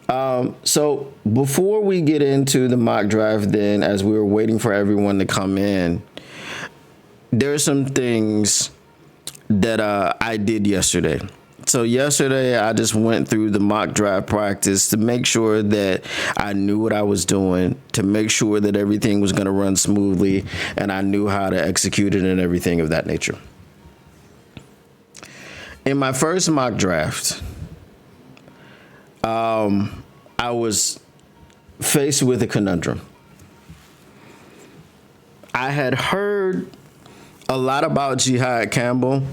So before we get into the mock draft, then as we were waiting for everyone to come in, there are some things that I did yesterday. So yesterday I just went through the mock draft practice to make sure that I knew what I was doing, to make sure that everything was going to run smoothly, and I knew how to execute it and everything of that nature. In my first mock draft, I was faced with a conundrum. I had heard a lot about Jihaad Campbell,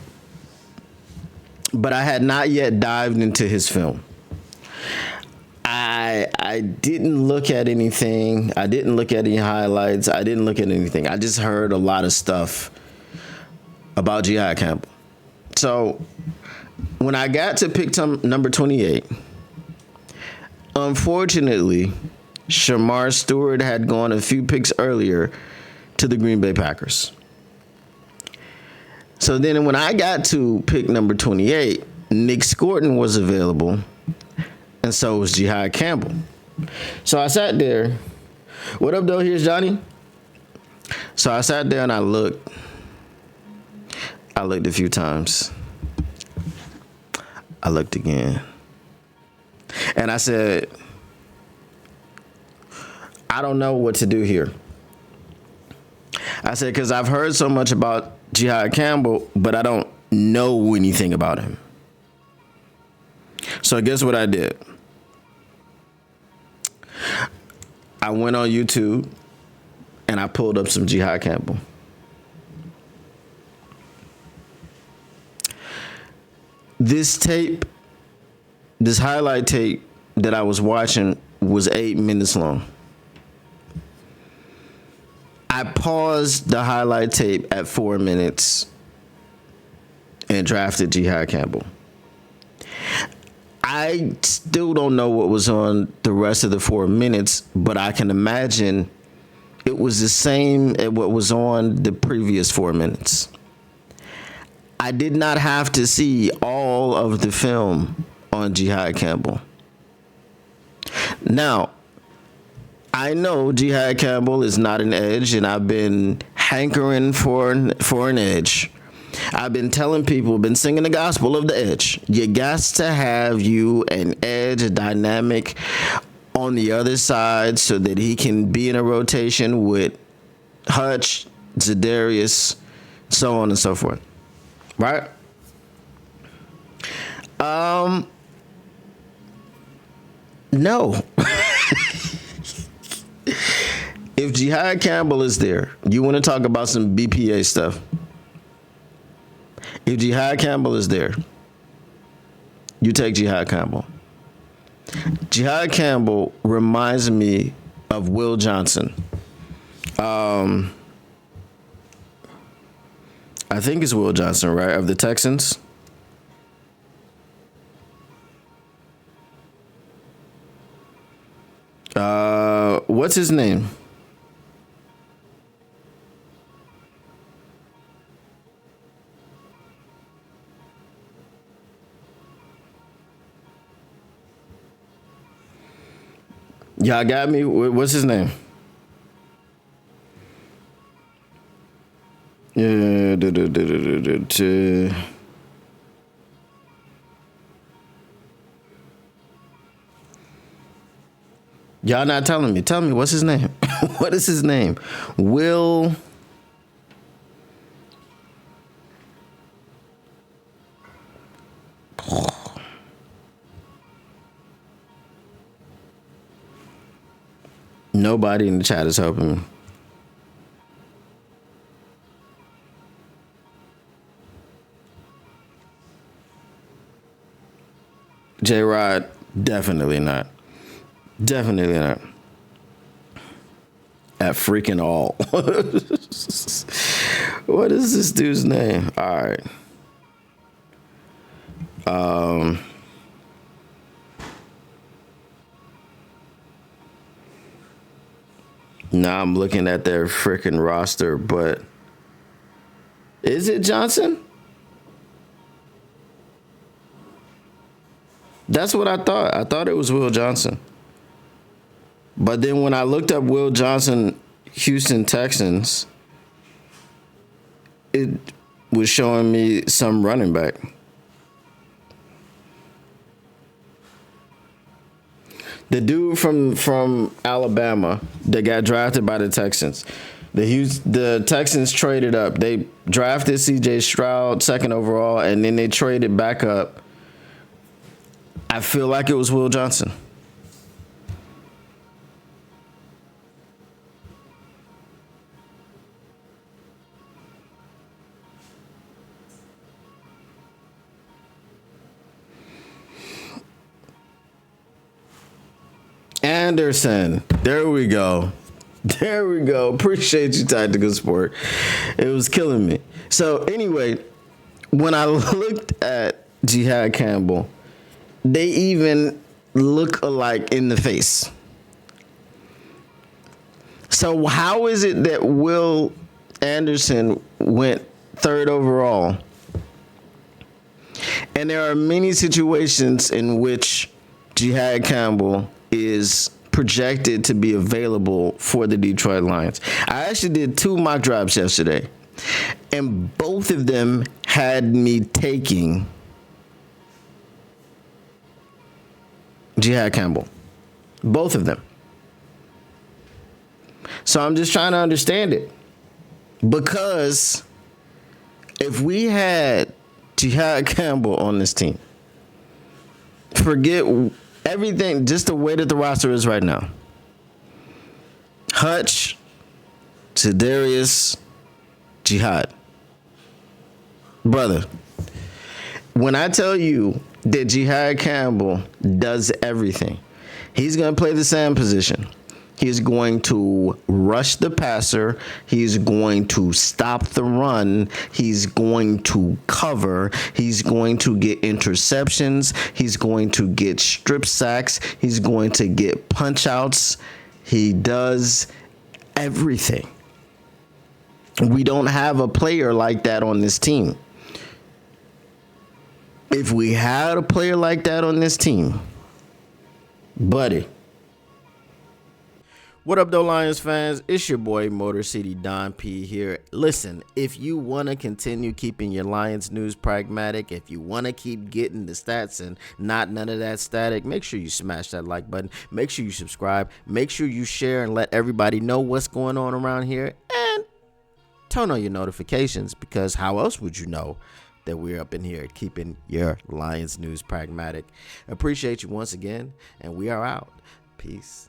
but I had not yet dived into his film. I didn't look at anything. I didn't look at any highlights. I didn't look at anything. I just heard a lot of stuff about Jihaad Campbell. So when I got to pick number 28, unfortunately, Shamar Stewart had gone a few picks earlier to the Green Bay Packers. So then when I got to pick number 28, Nick Scorton was available, and so was Jihaad Campbell. So I sat there. What up, though? Here's Johnny. So I sat there and I looked. I looked a few times. I looked again. And I said, I don't know what to do here. I said, because I've heard so much about Jihaad Campbell, but I don't know anything about him. So guess what I did? I went on YouTube and I pulled up some Jihaad Campbell. This highlight tape that I was watching was 8 minutes long. I paused the highlight tape at 4 minutes and drafted Jihaad Campbell. I still don't know what was on the rest of the 4 minutes, but I can imagine it was the same as what was on the previous 4 minutes. I did not have to see all of the film on Jihaad Campbell. Now, I know Jihaad Campbell is not an edge, and I've been hankering for an edge. I've been telling people, been singing the gospel of the edge. You got to have you an edge, a dynamic on the other side so that he can be in a rotation with Hutch, Zadarius, so on and so forth. Right? No. If Jihaad Campbell is there, you want to talk about some BPA stuff. If Jihaad Campbell is there, you take Jihaad Campbell. Jihaad Campbell reminds me of Will Johnson. I think it's Will Johnson, right? Of the Texans. What's his name? Y'all got me? What's his name? Yeah. Y'all not telling me. Tell me, what's his name? What is his name? Will. Nobody in the chat is helping me. J-Rod, definitely not. Definitely not. At freaking all. What is this dude's name? All right. Now I'm looking at their freaking roster, but is it Johnson? That's what I thought. I thought it was Will Johnson. But then when I looked up Will Johnson, Houston Texans, it was showing me some running back. The dude from Alabama that got drafted by the Texans. The Texans traded up. They drafted C.J. Stroud second overall, and then they traded back up. I feel like it was Will Johnson. Anderson. There we go. There we go. Appreciate you, Tactical Sport. It was killing me. So anyway, when I looked at Jihaad Campbell, they even look alike in the face. So how is it that Will Anderson went third overall? And there are many situations in which Jihaad Campbell is projected to be available for the Detroit Lions. I actually did 2 mock drafts yesterday, and both of them had me taking Jihaad Campbell. Both of them. So I'm just trying to understand it. Because if we had Jihaad Campbell on this team, forget everything, just the way that the roster is right now. Hutch, Sedarius, Jihaad. Brother, when I tell you that Jihaad Campbell does everything, he's going to play the same position. He's going to rush the passer. He's going to stop the run. He's going to cover. He's going to get interceptions. He's going to get strip sacks. He's going to get punch outs. He does everything. We don't have a player like that on this team. If we had a player like that on this team, buddy. What up, though, Lions fans? It's your boy, Motor City Don P here. Listen, if you want to continue keeping your Lions news pragmatic, if you want to keep getting the stats and not none of that static, make sure you smash that like button. Make sure you subscribe. Make sure you share and let everybody know what's going on around here. And turn on your notifications, because how else would you know that we're up in here keeping your Lions news pragmatic? Appreciate you once again, and we are out. Peace.